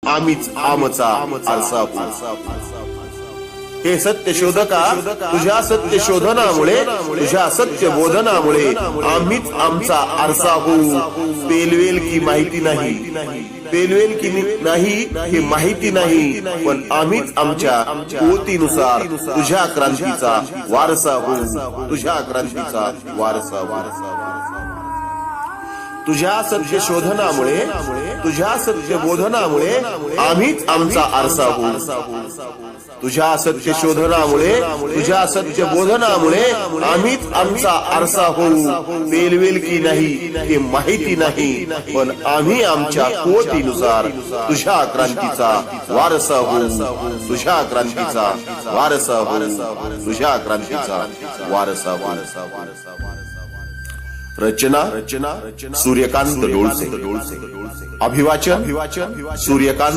आम्हीच आमचा आरसा होऊ. हे सत्य शोधका, तुझ्या सत्य शोधनामुळे, तुझ्या सत्य बोधनामुळे आम्हीच आमचा आरसा होऊ. पेलवेल की माहिती नाही, पेलवेल की नाही हे माहिती नाही, पण आम्हीच आमच्या पोतीनुसार तुझ्या क्रांतीचा वारसा होऊ. तुझ्या क्रांतीचा वारसा होऊ. तुझ्या सत्य शोधनामुळे, तुझ्या सत्य बोधनामुळे आम्हीच आमचा आरसा होऊ. तुझ्या सत्य शोधनामुळे, तुझ्या सत्य बोधनामुळे आम्हीच आमचा आरसा होऊ. पेलवेल की नाही हे माहिती नाही, पण आम्ही आमच्या पोटीनुसार तुझ्या क्रांतीचा वारसा होऊ. तुझ्या क्रांतीचा वारसा होऊ. तुझ्या क्रांतीचा वारसा होऊ. रचना सूर्यकांत डोळसे. अभिवाचन सूर्यकांत